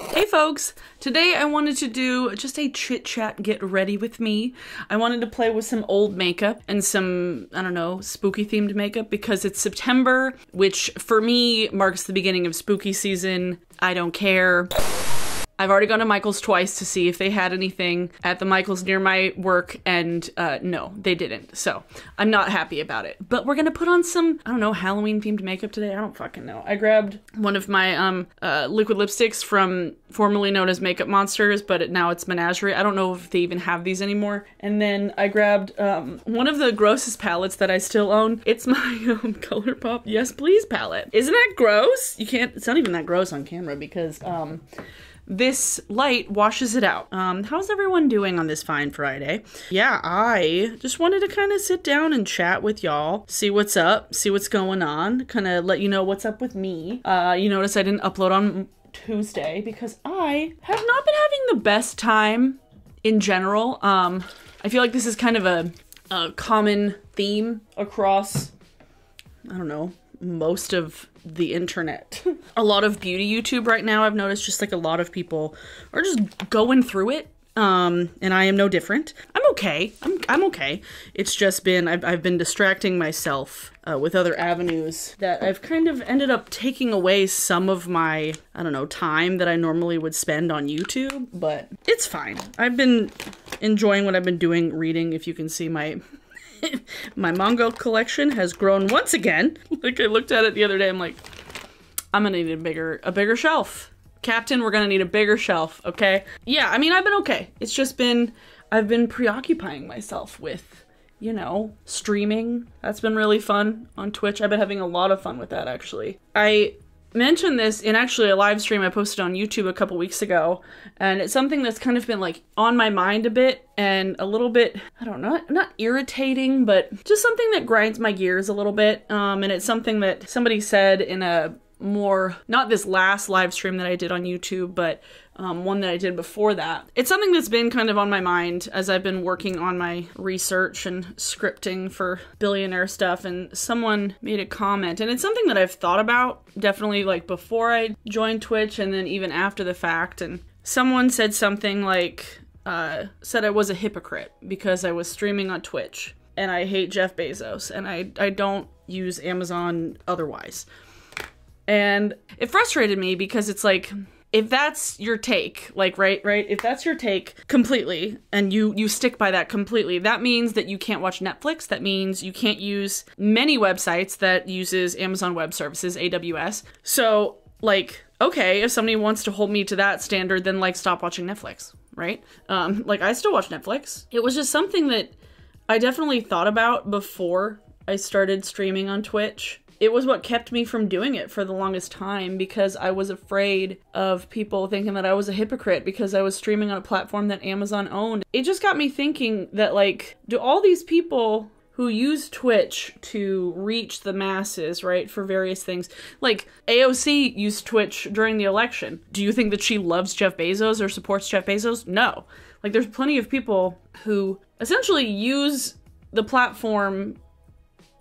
Hey folks, today I wanted to do just a chit chat get ready with me. I wanted to play with some old makeup and some, I don't know, spooky themed makeup because it's September, which for me marks the beginning of spooky season. I don't care. I've already gone to Michael's twice to see if they had anything at the Michael's near my work, and no, they didn't. So I'm not happy about it. But we're gonna put on some, I don't know, Halloween themed makeup today. I don't fucking know. I grabbed one of my liquid lipsticks from formerly known as Makeup Monsters, but now it's Menagerie. I don't know if they even have these anymore. And then I grabbed one of the grossest palettes that I still own. It's my ColourPop Yes Please palette. Isn't that gross? You can't, it's not even that gross on camera because this light washes it out. How's everyone doing on this fine Friday? Yeah, I just wanted to kind of sit down and chat with y'all, see what's up, see what's going on, kind of let you know what's up with me. You notice I didn't upload on Tuesday because I have not been having the best time in general. I feel like this is kind of a common theme across, I don't know, most of the internet. A lot of beauty YouTube right now, I've noticed just like a lot of people are just going through it. And I am no different. I'm okay. I'm okay. It's just been, I've been distracting myself with other avenues that I've kind of ended up taking away some of my, I don't know, time that I normally would spend on YouTube, but it's fine. I've been enjoying what I've been doing, reading. If you can see my my manga collection has grown once again. Like I looked at it the other day, I'm like, I'm gonna need a bigger shelf. Captain, we're gonna need a bigger shelf, okay? Yeah, I mean, I've been okay. It's just been, I've been preoccupying myself with, you know, streaming. That's been really fun on Twitch. I've been having a lot of fun with that, actually. I mentioned this in actually a live stream I posted on YouTube a couple weeks ago, and it's something that's kind of been like on my mind a bit and a little bit, I don't know, not irritating, but just something that grinds my gears a little bit. And it's something that somebody said in a more, not this last live stream that I did on YouTube, but one that I did before that. It's something that's been kind of on my mind as I've been working on my research and scripting for billionaire stuff, and someone made a comment, and it's something that I've thought about definitely like before I joined Twitch and then even after the fact. And someone said something like, said I was a hypocrite because I was streaming on Twitch and I hate Jeff Bezos and I don't use Amazon otherwise. And it frustrated me because it's like, if that's your take, like, right, if that's your take completely, and you stick by that completely, that means that you can't watch Netflix, that means you can't use many websites that uses Amazon Web Services, AWS. So, like, okay, if somebody wants to hold me to that standard, then, like, stop watching Netflix, right? Like, I still watch Netflix. It was just something that I definitely thought about before I started streaming on Twitch. It was what kept me from doing it for the longest time because I was afraid of people thinking that I was a hypocrite because I was streaming on a platform that Amazon owned. It just got me thinking that, like, do all these people who use Twitch to reach the masses, right, for various things, like AOC used Twitch during the election. Do you think that she loves Jeff Bezos or supports Jeff Bezos? No. Like, there's plenty of people who essentially use the platform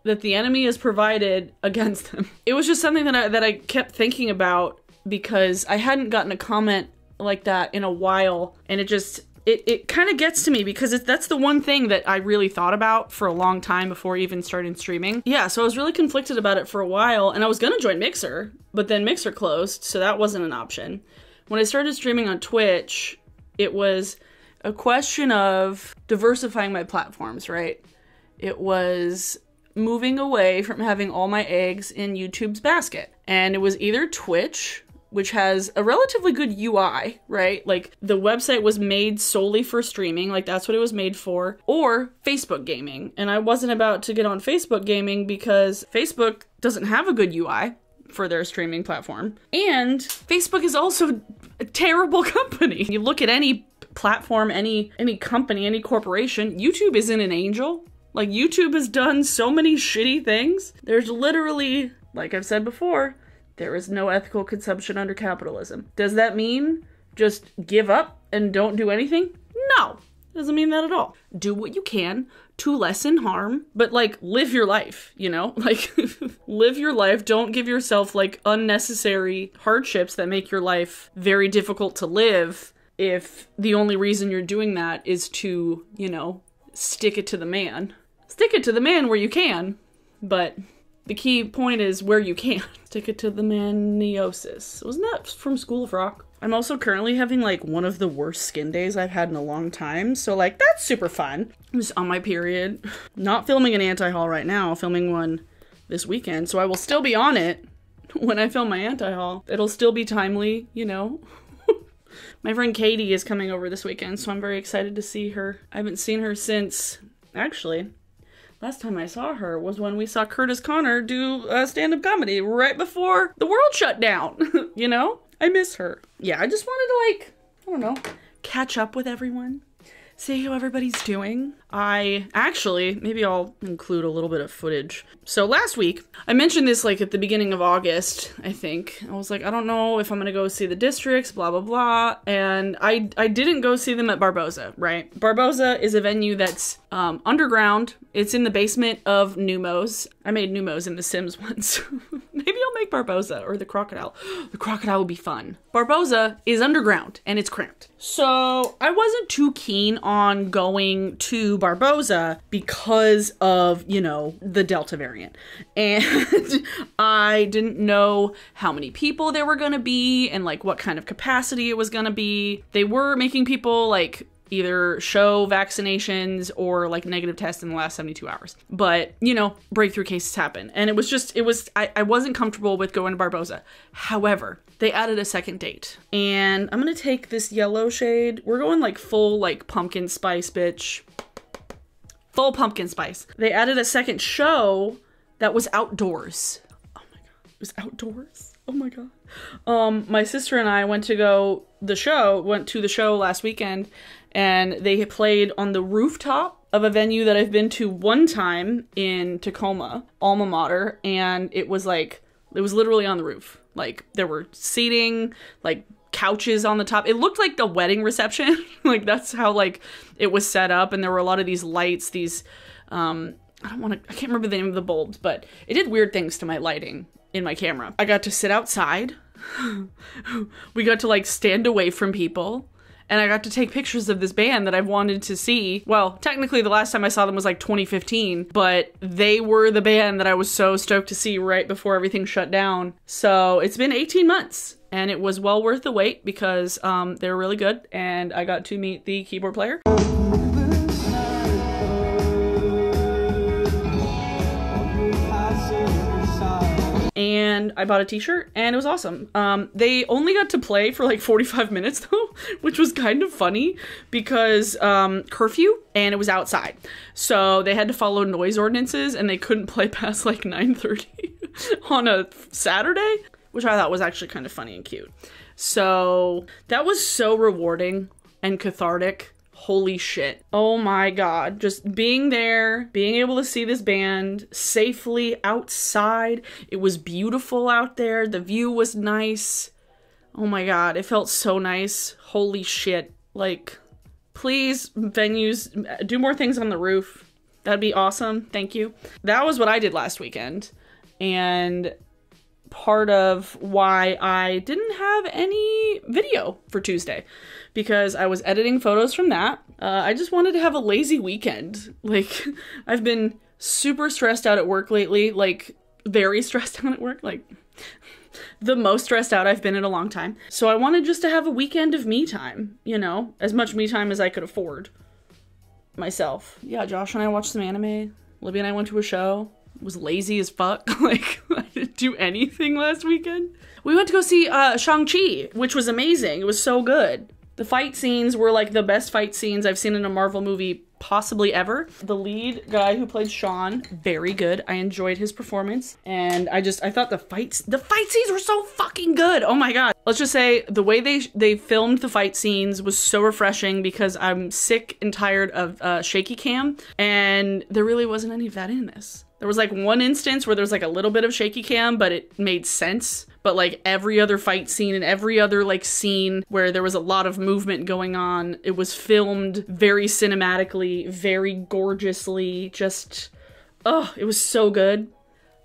that the enemy has provided against them. It was just something that I kept thinking about because I hadn't gotten a comment like that in a while, and it kind of gets to me because that's the one thing that I really thought about for a long time before I even started streaming. Yeah, so I was really conflicted about it for a while, and I was gonna join Mixer, but then Mixer closed, so that wasn't an option. When I started streaming on Twitch, it was a question of diversifying my platforms, right? It was moving away from having all my eggs in YouTube's basket. And it was either Twitch, which has a relatively good UI, right? Like, the website was made solely for streaming, like that's what it was made for, or Facebook gaming. And I wasn't about to get on Facebook gaming because Facebook doesn't have a good UI for their streaming platform. And Facebook is also a terrible company. You look at any platform, any company, any corporation, YouTube isn't an angel. Like, YouTube has done so many shitty things. There's literally, like I've said before, there is no ethical consumption under capitalism. Does that mean just give up and don't do anything? No. It doesn't mean that at all. Do what you can to lessen harm, but like live your life, you know? Like live your life. Don't give yourself like unnecessary hardships that make your life very difficult to live if the only reason you're doing that is to, you know, stick it to the man. Stick it to the man where you can, but the key point is where you can. Stick it to the maniosis. Wasn't that from School of Rock? I'm also currently having like one of the worst skin days I've had in a long time. So like that's super fun. I'm just on my period. Not filming an anti-haul right now, filming one this weekend. So I will still be on it when I film my anti-haul. It'll still be timely, you know. My friend Katie is coming over this weekend, so I'm very excited to see her. I haven't seen her since, actually, last time I saw her was when we saw Curtis Connor do stand-up comedy right before the world shut down, you know? I miss her. Yeah, I just wanted to like, I don't know, catch up with everyone. See how everybody's doing. Maybe I'll include a little bit of footage. So last week, I mentioned this like at the beginning of August, I think. I was like, I don't know if I'm gonna go see the districts, blah, blah, blah. And I didn't go see them at Barboza, right? Barboza is a venue that's underground. It's in the basement of Numos. I made Numos in The Sims once. Maybe I'll make Barboza or the Crocodile. The Crocodile would be fun. Barboza is underground and it's cramped. So I wasn't too keen on going to Barboza because of, you know, the Delta variant. And I didn't know how many people there were gonna be and like what kind of capacity it was gonna be. They were making people like either show vaccinations or like negative tests in the last 72 hours. But, you know, breakthrough cases happen. And I wasn't comfortable with going to Barboza. However, they added a second date. And I'm gonna take this yellow shade. We're going like full like pumpkin spice, bitch. Full pumpkin spice. They added a second show that was outdoors. Oh my God, it was outdoors? Oh my God. My sister and I went to the show last weekend, and they played on the rooftop of a venue that I've been to one time in Tacoma, alma mater, and it was literally on the roof. Like there were seating, like couches on the top. It looked like a wedding reception. Like that's how like it was set up, and there were a lot of these lights, these I can't remember the name of the bulbs, but it did weird things to my lighting in my camera. I got to sit outside. We got to like stand away from people. And I got to take pictures of this band that I've wanted to see. Well, technically the last time I saw them was like 2015, but they were the band that I was so stoked to see right before everything shut down. So it's been 18 months and it was well worth the wait because they were really good and I got to meet the keyboard player. And I bought a t-shirt and it was awesome. They only got to play for like 45 minutes though, which was kind of funny because curfew and it was outside. So they had to follow noise ordinances and they couldn't play past like 9:30 on a Saturday, which I thought was actually kind of funny and cute. So that was so rewarding and cathartic. Holy shit. Oh my God. Just being there, being able to see this band safely outside. It was beautiful out there. The view was nice. Oh my God. It felt so nice. Holy shit. Like, please, venues, do more things on the roof. That'd be awesome. Thank you. That was what I did last weekend. And part of why I didn't have any video for Tuesday, because I was editing photos from that. I just wanted to have a lazy weekend. Like, I've been super stressed out at work lately, like very stressed out at work, like the most stressed out I've been in a long time. So I wanted just to have a weekend of me time, you know, as much me time as I could afford myself. Yeah, Josh and I watched some anime. Libby and I went to a show. Was lazy as fuck. Like, I didn't do anything last weekend. We went to go see Shang-Chi, which was amazing. It was so good. The fight scenes were like the best fight scenes I've seen in a Marvel movie possibly ever. The lead guy who played Sean, very good. I enjoyed his performance. And I thought the fight scenes were so fucking good. Oh my God. Let's just say the way they filmed the fight scenes was so refreshing because I'm sick and tired of shaky cam. And there really wasn't any of that in this. There was like one instance where there's like a little bit of shaky cam, but it made sense. But like every other fight scene and every other like scene where there was a lot of movement going on, it was filmed very cinematically, very gorgeously, just, oh, it was so good.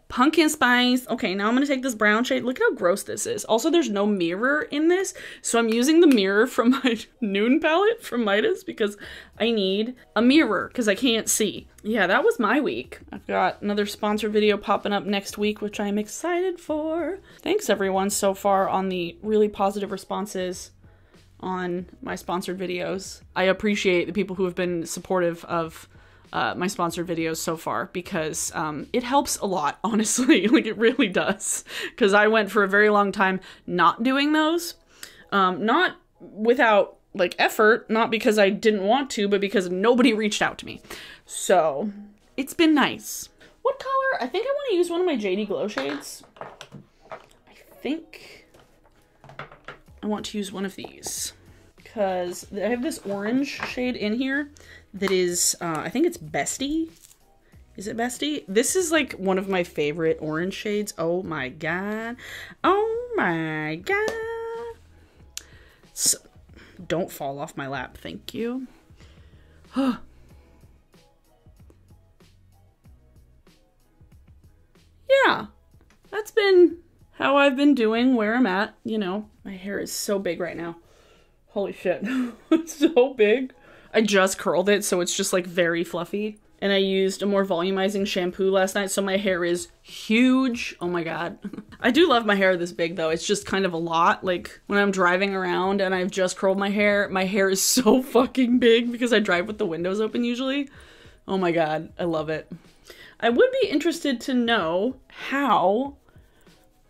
Pumpkin spice. Okay, now I'm gonna take this brown shade. Look how gross this is. Also, there's no mirror in this, so I'm using the mirror from my Noon palette from Midas because I need a mirror because I can't see. Yeah, that was my week. I've got another sponsored video popping up next week, which I'm excited for. Thanks everyone so far on the really positive responses on my sponsored videos. I appreciate the people who have been supportive of my sponsored videos so far because it helps a lot, honestly. Like, it really does. Because I went for a very long time not doing those. Not without, like, effort. Not because I didn't want to, but because nobody reached out to me. So, it's been nice. What color? I think I want to use one of my JD Glow shades. I think I want to use one of these. Because I have this orange shade in here that is, I think it's Bestie. Is it Bestie? This is like one of my favorite orange shades. Oh my god. Oh my god. So, don't fall off my lap, thank you. Yeah, that's been how I've been doing, where I'm at. You know, my hair is so big right now. Holy shit, it's so big. I just curled it, so it's just like very fluffy. And I used a more volumizing shampoo last night, so my hair is huge. Oh my god. I do love my hair this big though. It's just kind of a lot. Like when I'm driving around and I've just curled my hair is so fucking big because I drive with the windows open usually. Oh my god, I love it. I would be interested to know how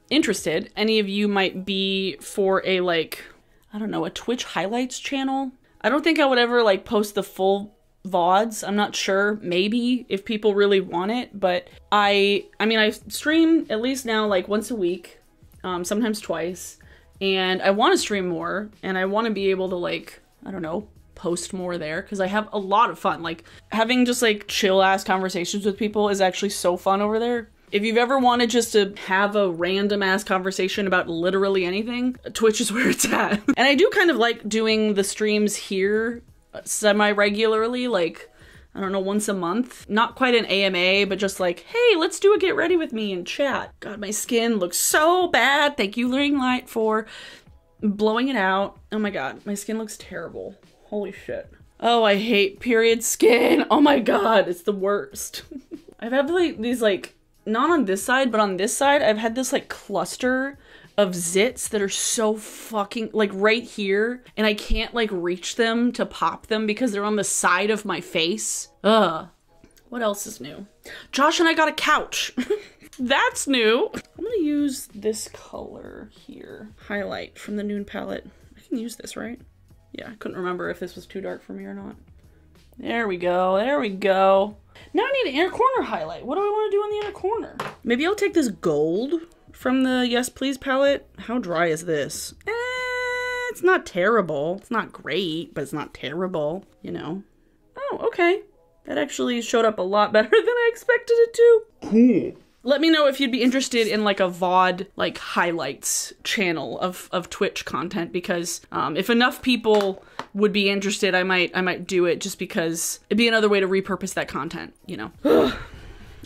interested any of you might be for a, like, I don't know, a Twitch highlights channel. I don't think I would ever like post the full VODs. I'm not sure, maybe if people really want it, but I mean, I stream at least now like once a week, sometimes twice, and I want to stream more and I want to be able to, like, I don't know, post more there because I have a lot of fun. Like having just like chill ass conversations with people is actually so fun over there. If you've ever wanted just to have a random ass conversation about literally anything, Twitch is where it's at. And I do kind of like doing the streams here semi-regularly, like, I don't know, once a month. Not quite an AMA, but just like, hey, let's do a get ready with me and chat. God, my skin looks so bad. Thank you, Ring Light, for blowing it out. Oh my god, my skin looks terrible. Holy shit. Oh, I hate period skin. Oh my god, it's the worst. I've had like these, like, not on this side, but on this side, I've had this like cluster of zits that are so fucking, like, right here, and I can't like reach them to pop them because they're on the side of my face. Ugh. What else is new? Josh and I got a couch. That's new. I'm gonna use this color here. Highlight from the Noon palette. I can use this, right? Yeah, I couldn't remember if this was too dark for me or not. There we go, there we go. Now I need an inner corner highlight. What do I want to do on the inner corner? Maybe I'll take this gold from the Yes Please palette. How dry is this? It's not terrible. It's not great, but it's not terrible, you know. Oh, okay. That actually showed up a lot better than I expected it to. Cool. Let me know if you'd be interested in like a VOD, like, highlights channel of Twitch content, because if enough people would be interested, I might do it, just because it'd be another way to repurpose that content, you know.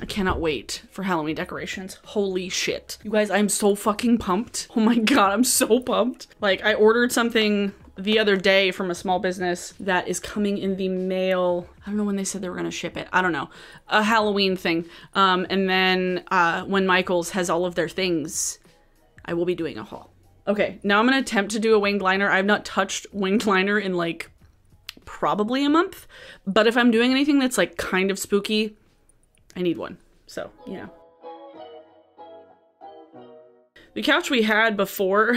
I cannot wait for Halloween decorations. Holy shit. You guys, I'm so fucking pumped. Oh my god, I'm so pumped. Like, I ordered something the other day from a small business that is coming in the mail. I don't know when they said they were gonna ship it. I don't know. A Halloween thing. And then when Michael's has all of their things, I will be doing a haul. Okay, now I'm gonna attempt to do a winged liner. I've not touched winged liner in like probably a month, but if I'm doing anything that's like kind of spooky, I need one. So, you know. The couch we had before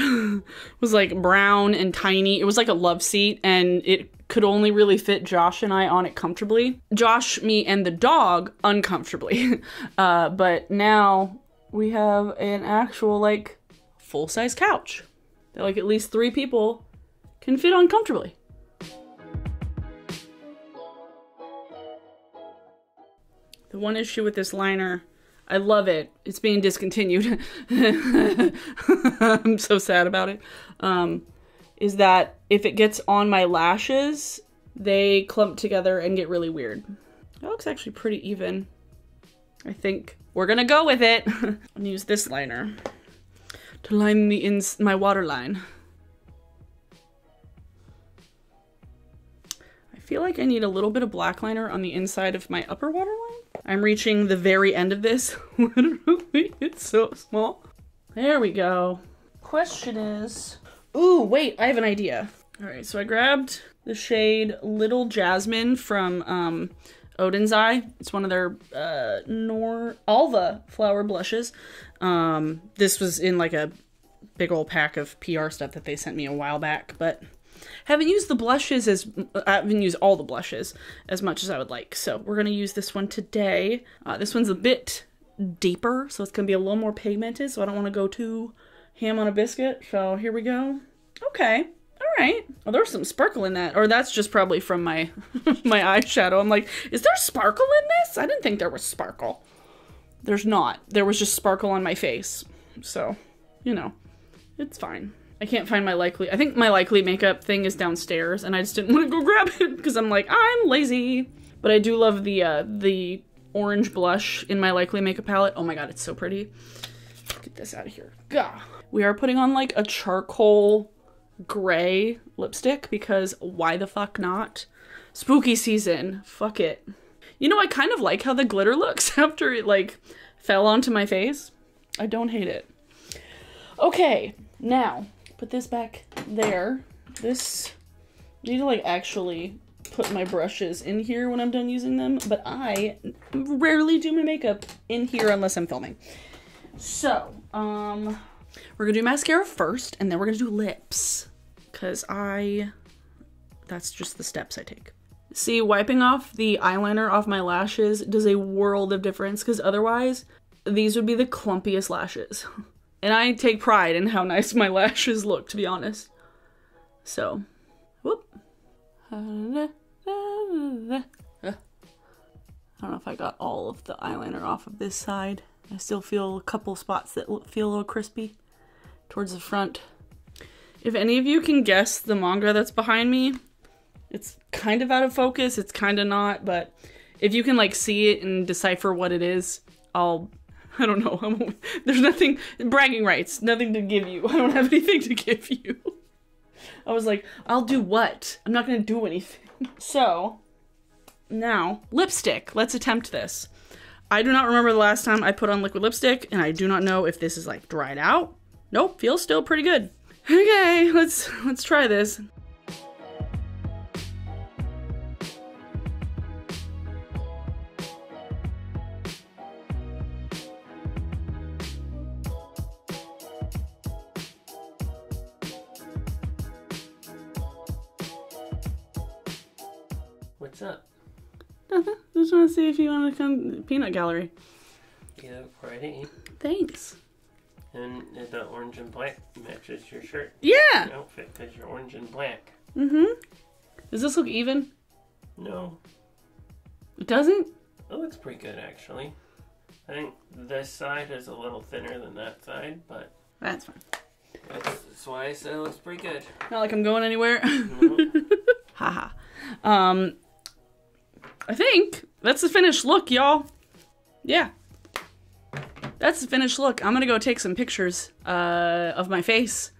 was like brown and tiny. It was like a love seat, and it could only really fit Josh and I on it comfortably. Josh, me, and the dog uncomfortably. But now we have an actual like full-size couch that like at least 3 people can fit on comfortably. The one issue with this liner I love it. It's being discontinued. I'm so sad about it. Is that if it gets on my lashes, they clump together and get really weird. That looks actually pretty even. I think we're gonna go with it. I'm gonna use this liner to line my waterline. I feel like I need a little bit of black liner on the inside of my upper waterline. I'm reaching the very end of this. Literally, it's so small. There we go. Question is, ooh, wait, I have an idea. All right, so I grabbed the shade Little Jasmine from Odin's Eye. It's one of their Alva flower blushes. This was in like a big old pack of PR stuff that they sent me a while back, but haven't used the blushes I haven't used all the blushes as much as I would like. So we're gonna use this one today. This one's a bit deeper, so it's gonna be a little more pigmented, so I don't want to go too ham on a biscuit. So here we go. Okay. All right. Oh, there's some sparkle in that. Or that's just probably from my my eyeshadow. I'm like, is there sparkle in this? I didn't think there was sparkle. There's not. There was just sparkle on my face. So, you know, it's fine. I can't find my likely. I think my likely makeup thing is downstairs, and I just didn't want to go grab it because I'm like, I'm lazy. But I do love the orange blush in my likely makeup palette. Oh my god, it's so pretty. Get this out of here. Gah. We are putting on like a charcoal gray lipstick because why the fuck not? Spooky season. Fuck it. You know, I kind of like how the glitter looks after it like fell onto my face. I don't hate it. Okay, now put this back there. This, I need to like actually put my brushes in here when I'm done using them, but I rarely do my makeup in here unless I'm filming. So, we're gonna do mascara first, and then we're gonna do lips, because that's just the steps I take. See, wiping off the eyeliner off my lashes does a world of difference, because otherwise, these would be the clumpiest lashes. And I take pride in how nice my lashes look, to be honest. So, whoop. I don't know if I got all of the eyeliner off of this side. I still feel a couple spots that feel a little crispy towards the front. If any of you can guess the manga that's behind me, it's kind of out of focus, it's kind of not, but if you can like see it and decipher what it is, I don't know, there's nothing, bragging rights, nothing to give you. I don't have anything to give you. I was like, I'll do what? I'm not gonna do anything. So, now, lipstick. Let's attempt this. I do not remember the last time I put on liquid lipstick, and I do not know if this is like dried out. Nope, feels still pretty good. Okay, let's try this. What's up? Nothing. Just want to see if you want to come to Peanut Gallery. You look pretty. Thanks. And the orange and black matches your shirt. Yeah! Your outfit, because you're orange and black. Mm-hmm. Does this look even? No. It doesn't? It looks pretty good, actually. I think this side is a little thinner than that side, but... That's fine. That's why I said it looks pretty good. Not like I'm going anywhere. No. Haha. I think that's the finished look, y'all. Yeah. That's the finished look. I'm gonna go take some pictures of my face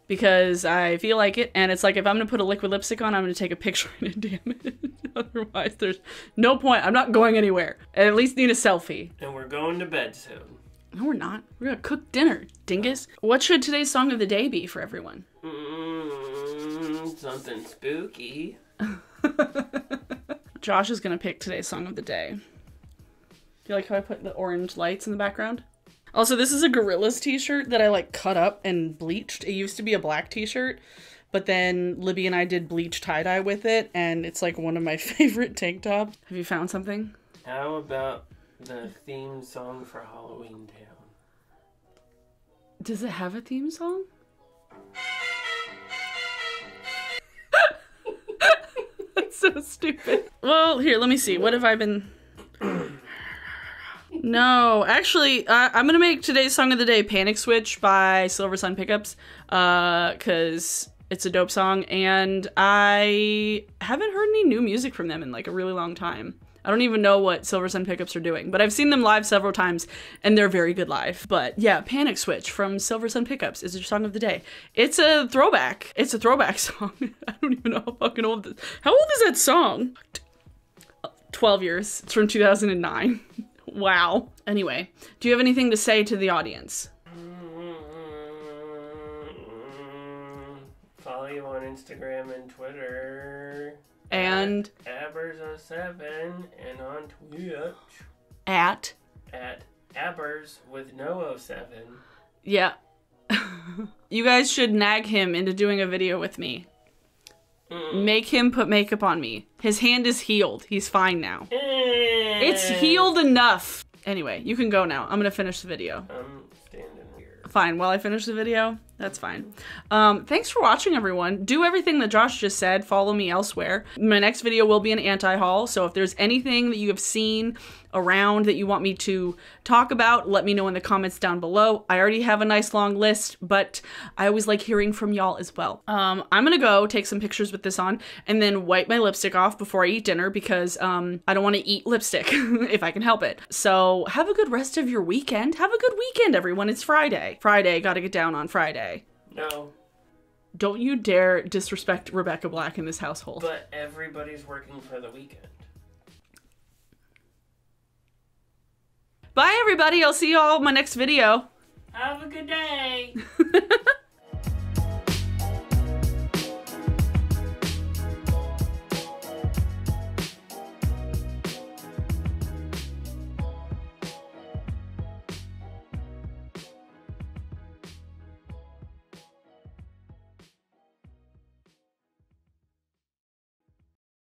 because I feel like it, and it's like if I'm gonna put a liquid lipstick on, I'm gonna take a picture in it, damn it. Otherwise, there's no point. I'm not going anywhere. I at least need a selfie. And we're going to bed soon. No, we're not. We're gonna cook dinner, dingus. What should today's song of the day be for everyone? Something spooky. Josh is gonna pick today's song of the day. Do you like how I put the orange lights in the background? Also, this is a Gorillaz t-shirt that I like cut up and bleached. It used to be a black t-shirt, but then Libby and I did bleach tie-dye with it, and it's like one of my favorite tank tops. Have you found something? How about the theme song for Halloween Town? Does it have a theme song? That's so stupid. Well, here, let me see. What have I been... No, actually, I'm gonna make today's song of the day "Panic Switch" by Silver Sun Pickups, cause it's a dope song, and I haven't heard any new music from them in like a really long time. I don't even know what Silver Sun Pickups are doing, but I've seen them live several times, and they're very good live. But yeah, Panic Switch from Silver Sun Pickups is your song of the day. It's a throwback. It's a throwback song. I don't even know how fucking old this. How old is that song? 12 years. It's from 2009. Wow. Anyway, do you have anything to say to the audience? Follow you on Instagram and Twitter. And Abbers07 and on Twitch at Abbers with no 07. Yeah. You guys should nag him into doing a video with me. Make him put makeup on me. His hand is healed. He's fine now. It's healed enough. Anyway, you can go now. I'm gonna finish the video. I'm standing here. Fine, while I finish the video, that's fine. Thanks for watching, everyone. Do everything that Josh just said. Follow me elsewhere. My next video will be an anti-haul, so if there's anything that you have seen around that you want me to talk about, let me know in the comments down below. I already have a nice long list, but I always like hearing from y'all as well. I'm gonna go take some pictures with this on and then wipe my lipstick off before I eat dinner because I don't want to eat lipstick if I can help it. So have a good rest of your weekend. Have a good weekend, everyone. It's Friday. Friday, gotta get down on Friday. No. Don't you dare disrespect Rebecca Black in this household. But everybody's working for the weekend. Bye, everybody. I'll see you all in my next video. Have a good day.